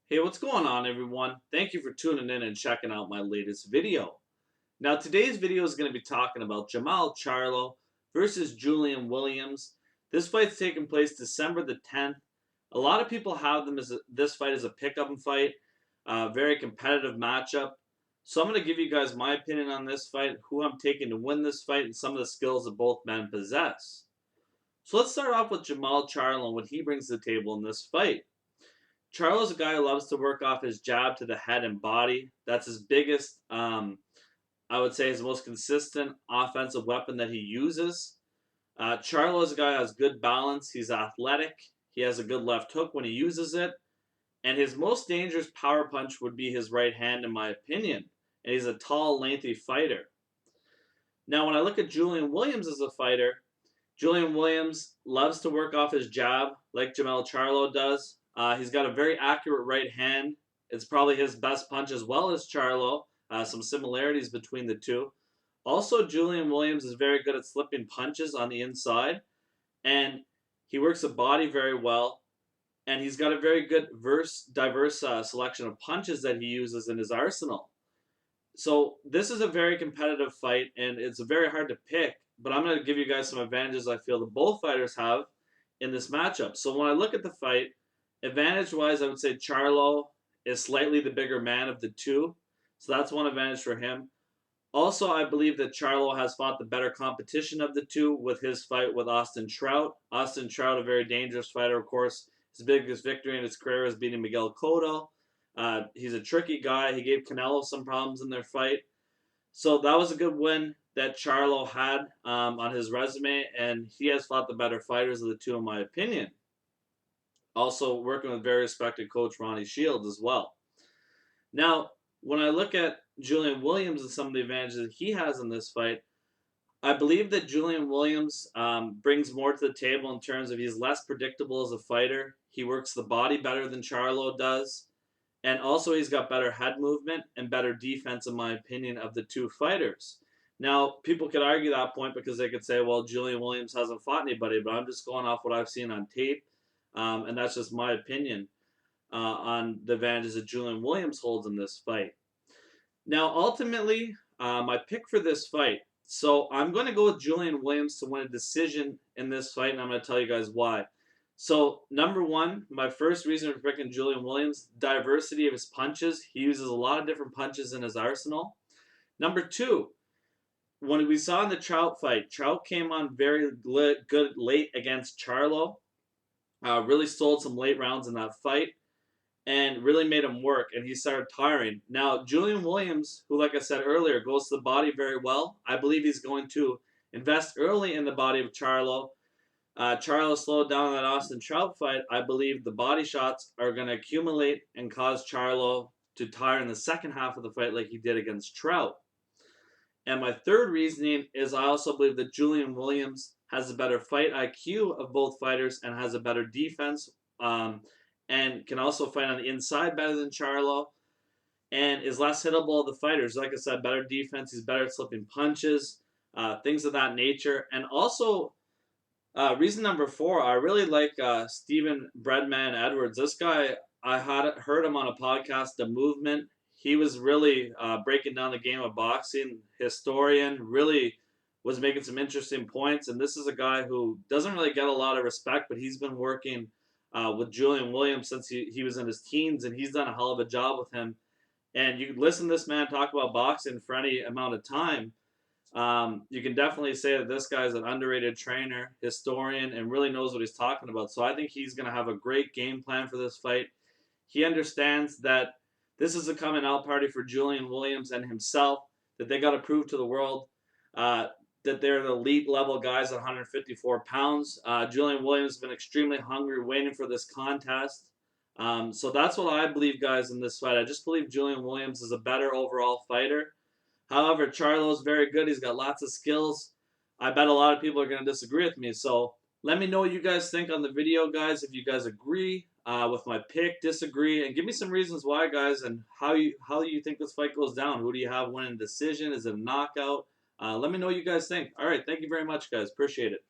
Hey, what's going on, everyone? Thank you for tuning in and checking out my latest video. Now, today's video is going to be talking about Jermall Charlo versus Julian Williams. This fight's taking place December the 10th. A lot of people have this fight as a pick-up fight, very competitive matchup. So I'm going to give you guys my opinion on this fight, who I'm taking to win this fight, and some of the skills that both men possess. So let's start off with Jermall Charlo and what he brings to the table in this fight. Charlo's a guy who loves to work off his jab to the head and body. That's his biggest, I would say, his most consistent offensive weapon that he uses. Charlo is a guy who has good balance. He's athletic. He has a good left hook when he uses it. And his most dangerous power punch would be his right hand, in my opinion. And he's a tall, lengthy fighter. Now, when I look at Julian Williams as a fighter, Julian Williams loves to work off his jab like Jermall Charlo does. He's got a very accurate right hand. It's probably his best punch as well as Charlo. Some similarities between the two. Also, Julian Williams is very good at slipping punches on the inside, and he works the body very well. And he's got a very good diverse selection of punches that he uses in his arsenal. So this is a very competitive fight, and it's very hard to pick. But I'm going to give you guys some advantages I feel that both fighters have in this matchup. So when I look at the fight, advantage-wise, I would say Charlo is slightly the bigger man of the two. So that's one advantage for him. Also, I believe that Charlo has fought the better competition of the two with his fight with Austin Trout. Austin Trout, a very dangerous fighter, of course. His biggest victory in his career is beating Miguel Cotto. He's a tricky guy. He gave Canelo some problems in their fight. So that was a good win that Charlo had on his resume, and he has fought the better fighters of the two, in my opinion. Also working with very respected coach Ronnie Shields as well. Now, when I look at Julian Williams and some of the advantages that he has in this fight, I believe that Julian Williams brings more to the table in terms of he's less predictable as a fighter. He works the body better than Charlo does. And also, he's got better head movement and better defense, in my opinion, of the two fighters. Now, people could argue that point because they could say, well, Julian Williams hasn't fought anybody, but I'm just going off what I've seen on tape. And that's just my opinion on the advantages that Julian Williams holds in this fight. Now, ultimately, my pick for this fight. So I'm going to go with Julian Williams to win a decision in this fight, and I'm going to tell you guys why. So, number one, my first reason for picking Julian Williams, diversity of his punches. He uses a lot of different punches in his arsenal. Number two, when we saw in the Trout fight, Trout came on very good late against Charlo. Really stole some late rounds in that fight and really made him work, and he started tiring. Now, Julian Williams, who, like I said earlier, goes to the body very well, I believe he's going to invest early in the body of Charlo. Charlo slowed down that Austin Trout fight. I believe the body shots are going to accumulate and cause Charlo to tire in the second half of the fight like he did against Trout. And my third reasoning is I also believe that Julian Williams has a better fight IQ of both fighters and has a better defense and can also fight on the inside better than Charlo and is less hittable of the fighters. Like I said, better defense. He's better at slipping punches, things of that nature. And also, reason number four, I really like Stephen Breadman Edwards. This guy, I had heard him on a podcast, The Movement. He was really breaking down the game of boxing, historian, really was making some interesting points. And this is a guy who doesn't really get a lot of respect, but he's been working with Julian Williams since he was in his teens, and he's done a hell of a job with him. And you listen to this man talk about boxing for any amount of time. You can definitely say that this guy's an underrated trainer, historian, and really knows what he's talking about. So I think he's going to have a great game plan for this fight. He understands that this is a coming out party for Julian Williams and himself, that they got to prove to the world that they're the elite level guys at 154 pounds. Julian Williams has been extremely hungry, waiting for this contest. So that's what I believe, guys, in this fight. I just believe Julian Williams is a better overall fighter. However, Charlo's very good. He's got lots of skills. I bet a lot of people are going to disagree with me. So let me know what you guys think on the video, guys. If you guys agree with my pick, disagree, and give me some reasons why, guys, and how you think this fight goes down. Who do you have winning decision? Is it a knockout? Let me know what you guys think. All right, thank you very much, guys. Appreciate it.